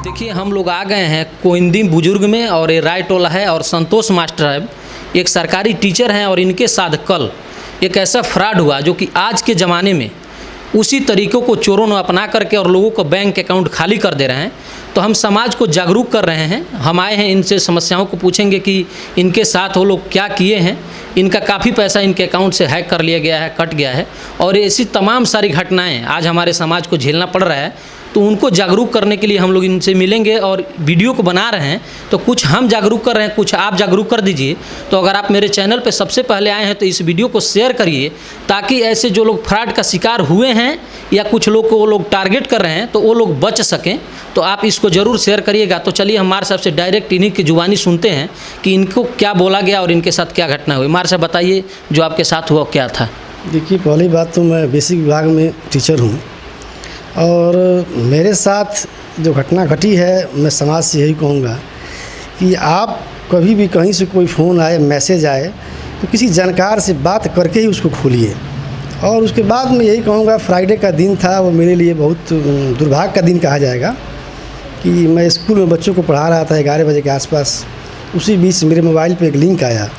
देखिए हम लोग आ गए हैं कोइंदी बुजुर्ग में और ये राय टोला है और संतोष मास्टर है, एक सरकारी टीचर हैं और इनके साथ कल एक ऐसा फ्रॉड हुआ जो कि आज के ज़माने में उसी तरीक़ों को चोरों ने अपना करके और लोगों को बैंक अकाउंट खाली कर दे रहे हैं। तो हम समाज को जागरूक कर रहे हैं, हम आए हैं इनसे समस्याओं को पूछेंगे कि इनके साथ वो लोग क्या किए हैं। इनका काफ़ी पैसा इनके अकाउंट से हैक कर लिया गया है, कट गया है और ऐसी तमाम सारी घटनाएं आज हमारे समाज को झेलना पड़ रहा है। तो उनको जागरूक करने के लिए हम लोग इनसे मिलेंगे और वीडियो को बना रहे हैं। तो कुछ हम जागरूक कर रहे हैं, कुछ आप जागरूक कर दीजिए। तो अगर आप मेरे चैनल पे सबसे पहले आए हैं तो इस वीडियो को शेयर करिए, ताकि ऐसे जो लोग फ्रॉड का शिकार हुए हैं या कुछ लोग को वो लोग टारगेट कर रहे हैं तो वो लोग बच सकें। तो आप इसको ज़रूर शेयर करिएगा। तो चलिए हमारे साहब से डायरेक्ट इन्हीं की जुबानी सुनते हैं कि इनको क्या बोला गया और इनके साथ क्या घटना हुई। हमारे साहब बताइए जो आपके साथ हुआ क्या था। देखिए, पहली बात तो मैं बेसिक विभाग में टीचर हूँ और मेरे साथ जो घटना घटी है, मैं समाज से यही कहूँगा कि आप कभी भी कहीं से कोई फ़ोन आए, मैसेज आए तो किसी जानकार से बात करके ही उसको खोलिए। और उसके बाद मैं यही कहूँगा, फ्राइडे का दिन था, वो मेरे लिए बहुत दुर्भाग्य का दिन कहा जाएगा कि मैं स्कूल में बच्चों को पढ़ा रहा था 11 बजे के आसपास। उसी बीच मेरे मोबाइल पे एक लिंक आया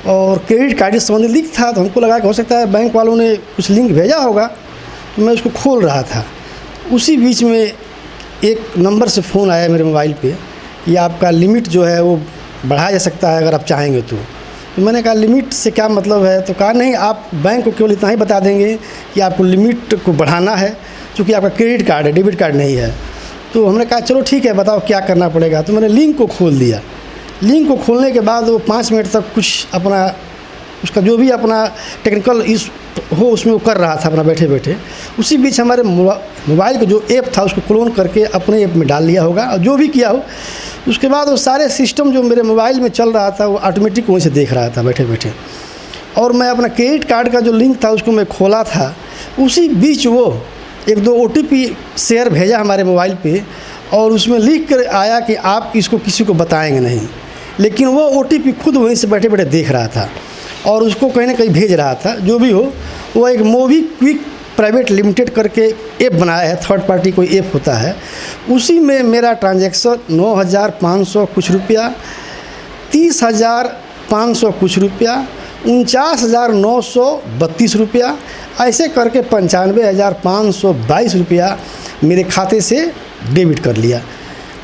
और क्रेडिट कार्ड से संबंधित लिंक था। तो हमको लगा कि हो सकता है बैंक वालों ने कुछ लिंक भेजा होगा, तो मैं उसको खोल रहा था। उसी बीच में एक नंबर से फ़ोन आया मेरे मोबाइल पे कि आपका लिमिट जो है वो बढ़ाया जा सकता है अगर आप चाहेंगे तो मैंने कहा लिमिट से क्या मतलब है। तो कहा नहीं, आप बैंक को केवल इतना ही बता देंगे कि आपको लिमिट को बढ़ाना है, क्योंकि आपका क्रेडिट कार्ड है, डेबिट कार्ड नहीं है। तो हमने कहा चलो ठीक है, बताओ क्या करना पड़ेगा। तो मैंने लिंक को खोल दिया। लिंक को खोलने के बाद वो 5 मिनट तक कुछ अपना उसका जो भी अपना टेक्निकल इस हो उसमें वो कर रहा था अपना बैठे बैठे। उसी बीच हमारे मोबाइल का जो ऐप था उसको क्लोन करके अपने ऐप में डाल लिया होगा और जो भी किया हो। उसके बाद वो सारे सिस्टम जो मेरे मोबाइल में चल रहा था वो ऑटोमेटिक वहीं से देख रहा था बैठे बैठे। और मैं अपना क्रेडिट कार्ड का जो लिंक था उसको मैं खोला था। उसी बीच वो 1-2 OTP शेयर भेजा हमारे मोबाइल पे और उसमें लिख कर आया कि आप इसको किसी को बताएंगे नहीं। लेकिन वो OTP खुद वहीं से बैठे बैठे देख रहा था और उसको कहीं ना कहीं भेज रहा था। जो भी हो, वो एक मोबीक्विक प्राइवेट लिमिटेड करके ऐप बनाया है, थर्ड पार्टी कोई ऐप होता है। उसी में मेरा ट्रांजैक्शन 9,500 कुछ रुपया, 30,500 कुछ रुपया, 49,932 रुपया, ऐसे करके 95,522 रुपया मेरे खाते से डेबिट कर लिया।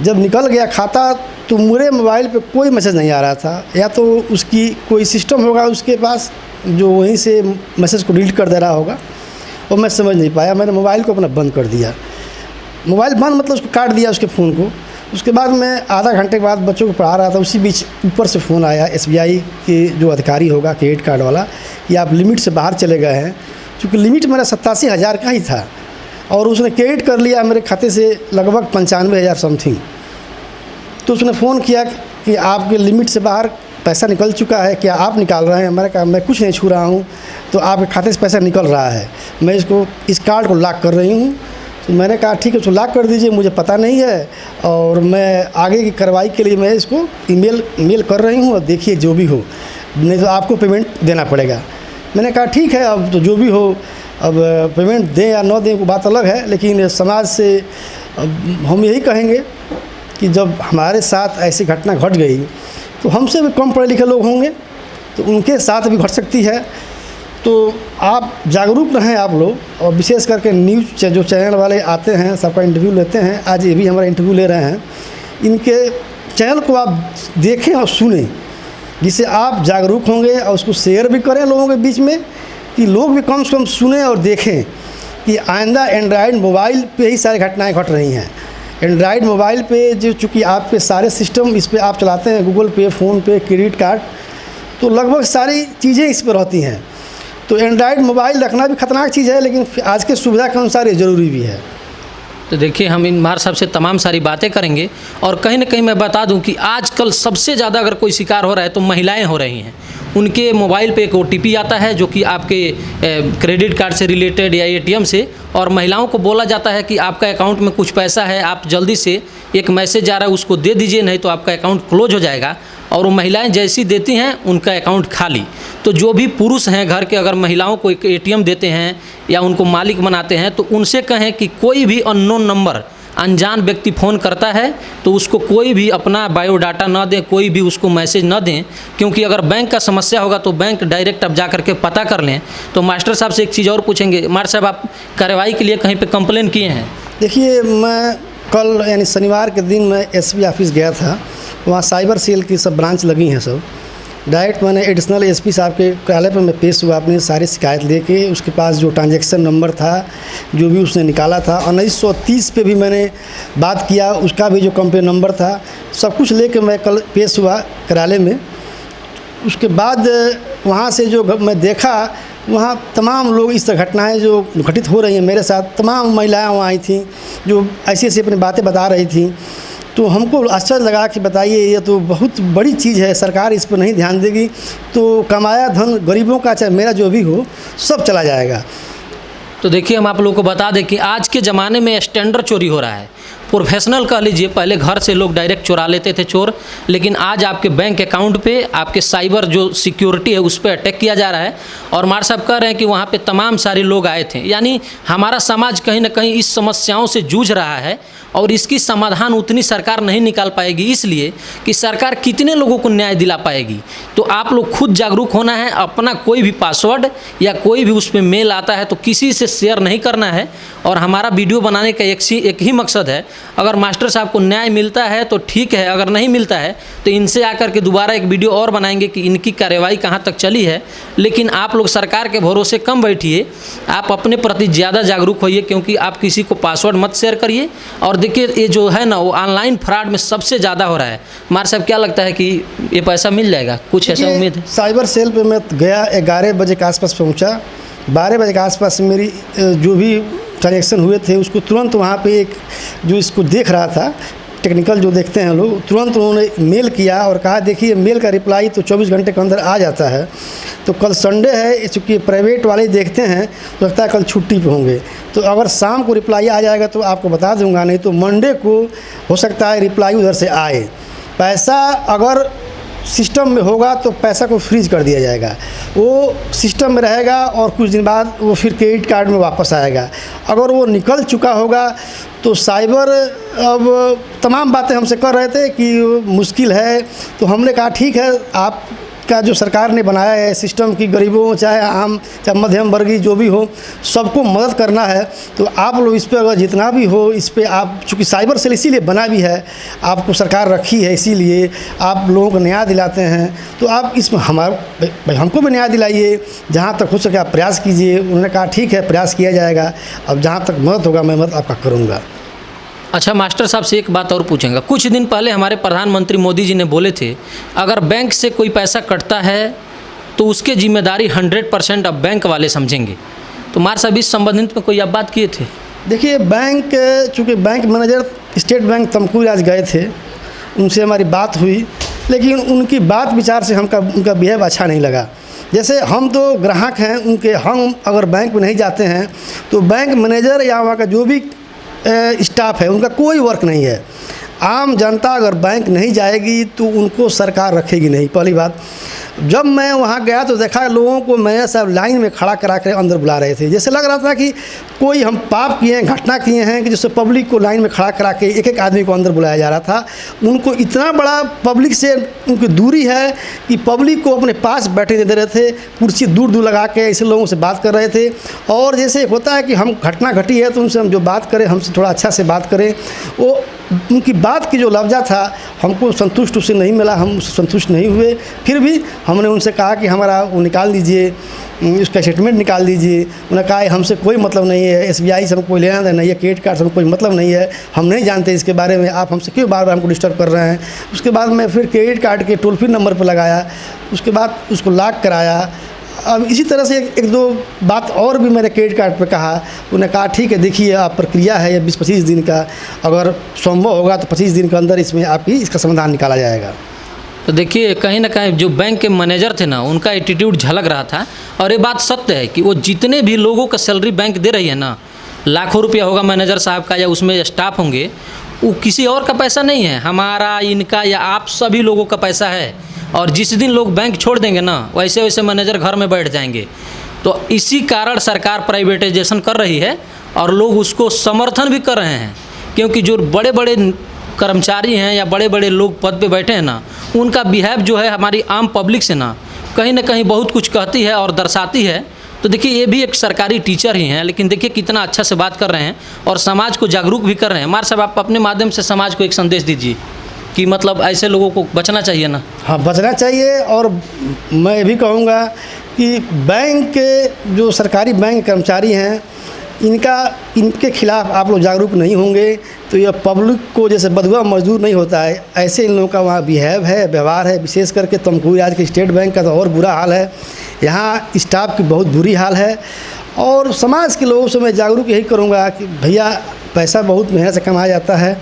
जब निकल गया खाता तो मेरे मोबाइल पे कोई मैसेज नहीं आ रहा था, या तो उसकी कोई सिस्टम होगा उसके पास जो वहीं से मैसेज को डिलीट कर दे रहा होगा, और मैं समझ नहीं पाया। मैंने मोबाइल को अपना बंद कर दिया। मोबाइल बंद मतलब उसको काट दिया उसके फ़ोन को। उसके बाद मैं आधा घंटे के बाद बच्चों को पढ़ा रहा था। उसी बीच ऊपर से फ़ोन आया SBI के जो अधिकारी होगा क्रेडिट कार्ड वाला कि आप लिमिट से बाहर चले गए हैं। चूँकि लिमिट मेरा 87,000 का ही था और उसने क्रेडिट कर लिया मेरे खाते से लगभग 95,000 समथिंग। तो उसने फ़ोन किया कि आपके लिमिट से बाहर पैसा निकल चुका है, क्या आप निकाल रहे हैं? मैंने कहा मैं कुछ नहीं छू रहा हूँ, तो आपके खाते से पैसा निकल रहा है, मैं इस कार्ड को लॉक कर रही हूँ। तो मैंने कहा ठीक है, तो लॉक कर दीजिए, मुझे पता नहीं है और मैं आगे की कार्रवाई के लिए मैं इसको मेल कर रही हूँ और देखिए जो भी हो, नहीं तो आपको पेमेंट देना पड़ेगा। मैंने कहा ठीक है, अब तो जो भी हो, अब पेमेंट दें या न दें वो बात अलग है, लेकिन समाज से हम यही कहेंगे कि जब हमारे साथ ऐसी घटना घट गई तो हमसे भी कम पढ़े लिखे लोग होंगे तो उनके साथ भी घट सकती है। तो आप जागरूक रहें आप लोग, और विशेष करके न्यूज़ जो चैनल वाले आते हैं सबका इंटरव्यू लेते हैं, आज ये भी हमारा इंटरव्यू ले रहे हैं। इनके चैनल को आप देखें और सुनें, जिससे आप जागरूक होंगे और उसको शेयर भी करें लोगों के बीच में कि लोग भी कम से कम सुने और देखें कि आइंदा एंड्रॉयड मोबाइल पे ही सारी घटनाएं घट रही हैं। एंड्रॉयड मोबाइल पे जो चूँकि आपके सारे सिस्टम इस पे आप चलाते हैं, गूगल पे, फ़ोन पे, क्रेडिट कार्ड, तो लगभग सारी चीज़ें इस पर रहती हैं। तो एंड्रॉयड मोबाइल रखना भी ख़तरनाक चीज़ है, लेकिन आज के सुविधा के अनुसार ये ज़रूरी भी है। तो देखिए हम इन मार साहब से तमाम सारी बातें करेंगे और कहीं ना कहीं मैं बता दूं कि आजकल सबसे ज़्यादा अगर कोई शिकार हो रहा है तो महिलाएं हो रही हैं। उनके मोबाइल पे एक OTP आता है जो कि आपके क्रेडिट कार्ड से रिलेटेड या ATM से, और महिलाओं को बोला जाता है कि आपका अकाउंट में कुछ पैसा है, आप जल्दी से एक मैसेज आ रहा है उसको दे दीजिए, नहीं तो आपका अकाउंट क्लोज हो जाएगा। और वो महिलाएं जैसी देती हैं उनका अकाउंट खाली। तो जो भी पुरुष हैं घर के, अगर महिलाओं को एक ATM देते हैं या उनको मालिक बनाते हैं तो उनसे कहें कि कोई भी अननोन नंबर अनजान व्यक्ति फ़ोन करता है तो उसको कोई भी अपना बायोडाटा न दें, कोई भी उसको मैसेज न दें, क्योंकि अगर बैंक का समस्या होगा तो बैंक डायरेक्ट अब जा करके पता कर लें। तो मास्टर साहब से एक चीज़ और पूछेंगे, मास्टर साहब आप कार्रवाई के लिए कहीं पे कंप्लेन किए हैं? देखिए, मैं कल यानी शनिवार के दिन मैं एसपी ऑफिस गया था, वहाँ साइबर सेल की सब ब्रांच लगी हैं सब। डायरेक्ट मैंने एडिशनल एसपी साहब के कार्यालय पर मैं पेश हुआ अपनी सारी शिकायत लेके। उसके पास जो ट्रांजैक्शन नंबर था, जो भी उसने निकाला था, 1930 पे भी मैंने बात किया, उसका भी जो कंप्लेन नंबर था, सब कुछ लेके मैं कल पेश हुआ कार्यालय में। उसके बाद वहाँ से जो मैं देखा, वहाँ तमाम लोग इस तरह घटनाएं जो घटित हो रही हैं मेरे साथ, तमाम महिलाएं वहाँ आई थीं जो ऐसी ऐसी अपनी बातें बता रही थीं। तो हमको आश्चर्य लगा कि बताइए, ये तो बहुत बड़ी चीज़ है, सरकार इस पर नहीं ध्यान देगी तो कमाया धन गरीबों का, चाहे मेरा जो भी हो, सब चला जाएगा। तो देखिए, हम आप लोगों को बता दें कि आज के ज़माने में स्टैंडर्ड चोरी हो रहा है, प्रोफेशनल कह लीजिए। पहले घर से लोग डायरेक्ट चुरा लेते थे चोर, लेकिन आज आपके बैंक अकाउंट पे, आपके साइबर जो सिक्योरिटी है उस पर अटैक किया जा रहा है। और मार साहब कह रहे हैं कि वहाँ पे तमाम सारे लोग आए थे, यानी हमारा समाज कहीं ना कहीं इस समस्याओं से जूझ रहा है और इसकी समाधान उतनी सरकार नहीं निकाल पाएगी, इसलिए कि सरकार कितने लोगों को न्याय दिला पाएगी। तो आप लोग खुद जागरूक होना है, अपना कोई भी पासवर्ड या कोई भी उस पर मेल आता है तो किसी से शेयर नहीं करना है। और हमारा वीडियो बनाने का एक ही मकसद है, अगर मास्टर साहब को न्याय मिलता है तो ठीक है, अगर नहीं मिलता है तो इनसे आकर के दोबारा एक वीडियो और बनाएंगे कि इनकी कार्रवाई कहाँ तक चली है। लेकिन आप लोग सरकार के भरोसे कम बैठिए, आप अपने प्रति ज़्यादा जागरूक होइए, क्योंकि आप किसी को पासवर्ड मत शेयर करिए। और देखिए, ये जो है ना, वो ऑनलाइन फ्रॉड में सबसे ज़्यादा हो रहा है। मार साहब क्या लगता है कि ये पैसा मिल जाएगा? कुछ ऐसा उम्मीद है? साइबर सेल पे मैं गया, 11 बजे के आसपास पहुंचा। 12 बजे के आसपास मेरी जो भी ट्रांजेक्शन हुए थे उसको तुरंत वहाँ पे एक जो इसको देख रहा था, टेक्निकल जो देखते हैं लोग, तुरंत उन्होंने मेल किया और कहा देखिए मेल का रिप्लाई तो 24 घंटे के अंदर आ जाता है। तो कल संडे है, चूँकि प्राइवेट वाले देखते हैं तो लगता है कल छुट्टी पे होंगे, तो अगर शाम को रिप्लाई आ जाएगा तो आपको बता दूंगा, नहीं तो मंडे को हो सकता है रिप्लाई उधर से आए। पैसा अगर सिस्टम में होगा तो पैसा को फ्रीज कर दिया जाएगा, वो सिस्टम में रहेगा और कुछ दिन बाद वो फिर क्रेडिट कार्ड में वापस आएगा। अगर वो निकल चुका होगा तो साइबर अब तमाम बातें हमसे कर रहे थे कि मुश्किल है, तो हमने कहा ठीक है, आप का जो सरकार ने बनाया है सिस्टम की, गरीबों चाहे आम चाहे मध्यम वर्गीय जो भी हो, सबको मदद करना है। तो आप लोग इस पर अगर जितना भी हो, इस पर आप, चूँकि साइबर सेल इसीलिए बना भी है, आपको सरकार रखी है, इसीलिए आप लोगों को न्याय दिलाते हैं। तो आप इसमें भाई हमको भी न्याय दिलाइए, जहाँ तक हो सके आप प्रयास कीजिए। उन्होंने कहा ठीक है, प्रयास किया जाएगा, अब जहाँ तक मदद होगा मैं मदद आपका करूँगा। अच्छा, मास्टर साहब से एक बात और पूछेंगे। कुछ दिन पहले हमारे प्रधानमंत्री मोदी जी ने बोले थे, अगर बैंक से कोई पैसा कटता है तो उसकी जिम्मेदारी 100% अब बैंक वाले समझेंगे। तो मार साहब इस संबंधित में कोई आप बात किए थे? देखिए, बैंक, चूँकि बैंक मैनेजर स्टेट बैंक तमकुर आज गए थे, उनसे हमारी बात हुई, लेकिन उनकी बात विचार से उनका बिहेव अच्छा नहीं लगा। जैसे हम तो ग्राहक हैं उनके, हम अगर बैंक में नहीं जाते हैं तो बैंक मैनेजर या वहाँ का जो भी स्टाफ है उनका कोई वर्क नहीं है। आम जनता अगर बैंक नहीं जाएगी तो उनको सरकार रखेगी नहीं। पहली बात, जब मैं वहाँ गया तो देखा लोगों को मैनेजर साहब लाइन में खड़ा करा कर अंदर बुला रहे थे, जैसे लग रहा था कि कोई हम पाप किए हैं, घटना किए हैं, कि जिससे पब्लिक को लाइन में खड़ा करा के एक एक आदमी को अंदर बुलाया जा रहा था। उनको इतना बड़ा पब्लिक से उनकी दूरी है कि पब्लिक को अपने पास बैठे नहीं दे रहे थे, कुर्सी दूर दूर लगा के ऐसे लोगों से बात कर रहे थे। और जैसे होता है कि हम घटना घटी है तो उनसे हम जो बात करें, हमसे थोड़ा अच्छा से बात करें, वो उनकी बात की जो लफ्ज़ा था हमको संतुष्ट उससे नहीं मिला, हम उससे संतुष्ट नहीं हुए। फिर भी हमने उनसे कहा कि हमारा वो निकाल दीजिए, उसका स्टेटमेंट निकाल दीजिए। उन्होंने कहा हमसे कोई मतलब नहीं है, SBI से हमको कोई लेना देना नहीं है, क्रेडिट कार्ड से हमको कोई मतलब नहीं है, हम नहीं जानते इसके बारे में, आप हमसे क्यों बार बार हमको डिस्टर्ब कर रहे हैं। उसके बाद मैं फिर क्रेडिट कार्ड के टोल फ्री नंबर पर लगाया, उसके बाद उसको लॉक कराया। अब इसी तरह से एक दो बात और भी मैंने क्रेडिट कार्ड पे कहा। उन्होंने कहा ठीक है, देखिए आप प्रक्रिया है ये 20-25 दिन का, अगर संभव होगा तो 25 दिन के अंदर इसमें आपकी इसका समाधान निकाला जाएगा। तो देखिए, कहीं ना कहीं जो बैंक के मैनेजर थे ना, उनका एटीट्यूड झलक रहा था। और ये बात सत्य है कि वो जितने भी लोगों का सैलरी बैंक दे रही है ना, लाखों रुपया होगा मैनेजर साहब का या उसमें स्टाफ होंगे, वो किसी और का पैसा नहीं है, हमारा, इनका या आप सभी लोगों का पैसा है। और जिस दिन लोग बैंक छोड़ देंगे ना, वैसे वैसे मैनेजर घर में बैठ जाएंगे। तो इसी कारण सरकार प्राइवेटाइजेशन कर रही है और लोग उसको समर्थन भी कर रहे हैं क्योंकि जो बड़े बड़े कर्मचारी हैं या बड़े बड़े लोग पद पे बैठे हैं ना, उनका बिहेव जो है हमारी आम पब्लिक से ना कहीं बहुत कुछ कहती है और दर्शाती है। तो देखिए ये भी एक सरकारी टीचर ही हैं, लेकिन देखिए कितना अच्छा से बात कर रहे हैं और समाज को जागरूक भी कर रहे हैं। मार साहब, आप अपने माध्यम से समाज को एक संदेश दीजिए कि मतलब ऐसे लोगों को बचना चाहिए ना। हाँ, बचना चाहिए। और मैं ये भी कहूँगा कि बैंक के जो सरकारी बैंक कर्मचारी हैं, इनके खिलाफ आप लोग जागरूक नहीं होंगे तो यह पब्लिक को जैसे बदुआ मजदूर नहीं होता है, ऐसे इन लोगों का वहाँ व्यवहार है। विशेष करके तुमकुरी आज के स्टेट बैंक का तो और बुरा हाल है, यहाँ स्टाफ की बहुत बुरी हाल है। और समाज के लोगों से मैं जागरूक यही करूँगा कि भैया पैसा बहुत मेहनत से कमाया जाता है,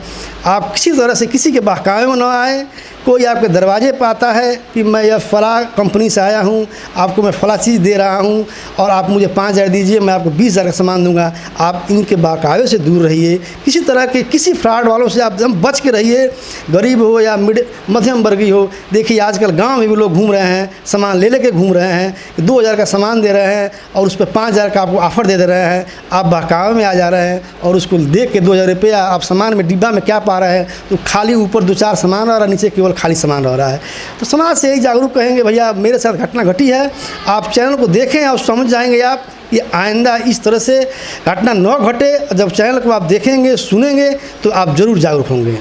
आप किसी तरह से किसी के बहकावे में न आए। कोई आपके दरवाजे पर आता है कि मैं यह फ़ला कंपनी से आया हूँ, आपको मैं फ़ला चीज़ दे रहा हूँ और आप मुझे 5,000 दीजिए, मैं आपको 20,000 का सामान दूंगा। आप इनके बहकावे से दूर रहिए, किसी तरह के किसी फ्रॉड वालों से आप एकदम बच के रहिए। गरीब हो या मध्यम वर्गीय हो, देखिए आजकल गाँव में भी लोग घूम रहे हैं, सामान ले के घूम रहे हैं, 2,000 का सामान दे रहे हैं और उस पर 5,000 का आपको ऑफ़र दे रहे हैं। आप बहकावे में आ जा रहे हैं और उसको देख के 2,000 रुपया आप सामान में डिब्बा में क्या पा रहे हैं, तो खाली ऊपर 2-4 सामान रह रहा है, नीचे केवल खाली सामान रह रहा है। तो समाज से यही जागरूक कहेंगे, भैया मेरे साथ घटना घटी है, आप चैनल को देखें और समझ जाएंगे आप ये आइंदा इस तरह से घटना न घटे। जब चैनल को आप देखेंगे सुनेंगे तो आप ज़रूर जागरूक होंगे।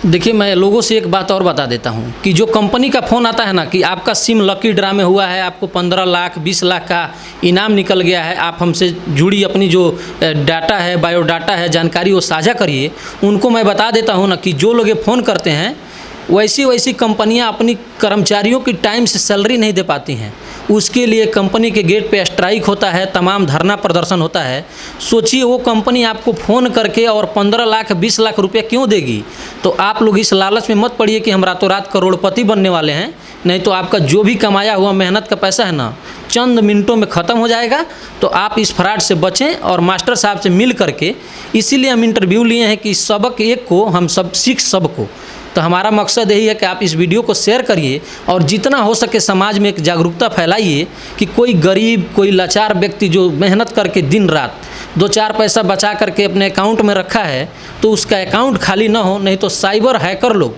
देखिए मैं लोगों से एक बात और बता देता हूं कि जो कंपनी का फ़ोन आता है ना कि आपका सिम लकी ड्रा में हुआ है, आपको 15 लाख 20 लाख का इनाम निकल गया है, आप हमसे जुड़ी अपनी जो डाटा है, बायोडाटा है, जानकारी वो साझा करिए। उनको मैं बता देता हूं ना कि जो लोग ये फ़ोन करते हैं वैसी कंपनियां अपनी कर्मचारियों की टाइम से सैलरी नहीं दे पाती हैं। उसके लिए कंपनी के गेट पे स्ट्राइक होता है, तमाम धरना प्रदर्शन होता है। सोचिए वो कंपनी आपको फ़ोन करके और 15 लाख 20 लाख रुपये क्यों देगी। तो आप लोग इस लालच में मत पड़िए कि हम रातों रात करोड़पति बनने वाले हैं। नहीं तो आपका जो भी कमाया हुआ मेहनत का पैसा है ना, चंद मिनटों में ख़त्म हो जाएगा। तो आप इस फ्रॉड से बचें और मास्टर साहब से मिल करके, इसीलिए हम इंटरव्यू लिए हैं कि सबक एक को हम सब सीख सबको। तो हमारा मकसद यही है कि आप इस वीडियो को शेयर करिए और जितना हो सके समाज में एक जागरूकता फैलाइए कि कोई गरीब, कोई लाचार व्यक्ति जो मेहनत करके दिन रात 2-4 पैसा बचा करके अपने अकाउंट में रखा है, तो उसका अकाउंट खाली ना हो। नहीं तो साइबर हैकर लोग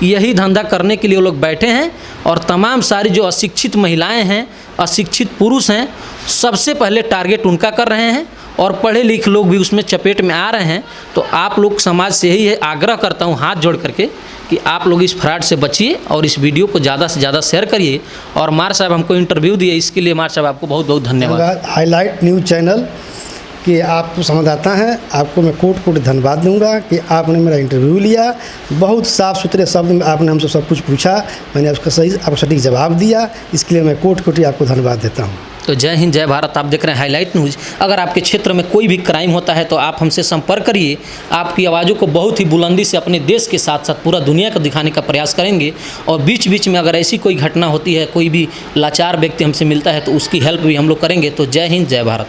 यही धंधा करने के लिए लोग बैठे हैं। और तमाम सारी जो अशिक्षित महिलाएं हैं, अशिक्षित पुरुष हैं, सबसे पहले टारगेट उनका कर रहे हैं और पढ़े लिखे लोग भी उसमें चपेट में आ रहे हैं। तो आप लोग समाज से यही है आग्रह करता हूँ हाथ जोड़ करके कि आप लोग इस फ्रॉड से बचिए और इस वीडियो को ज़्यादा से ज़्यादा शेयर करिए। और मार साहब हमको इंटरव्यू दिए, इसके लिए मार साहब आपको बहुत बहुत धन्यवाद। हाईलाइट न्यूज़ चैनल कि आपको समझ आता है, आपको मैं कोट धन्यवाद दूंगा कि आपने मेरा इंटरव्यू लिया। बहुत साफ़ सुथरे शब्द में आपने हमसे सब कुछ पूछा, मैंने उसका आपको सटीक जवाब दिया। इसके लिए मैं कोटि आपको धन्यवाद देता हूँ। तो जय हिंद, जय भारत। आप देख रहे हैं हाईलाइट न्यूज़। अगर आपके क्षेत्र में कोई भी क्राइम होता है तो आप हमसे संपर्क करिए। आपकी आवाज़ों को बहुत ही बुलंदी से अपने देश के साथ साथ पूरा दुनिया को दिखाने का प्रयास करेंगे। और बीच बीच में अगर ऐसी कोई घटना होती है, कोई भी लाचार व्यक्ति हमसे मिलता है, तो उसकी हेल्प भी हम लोग करेंगे। तो जय हिंद, जय भारत।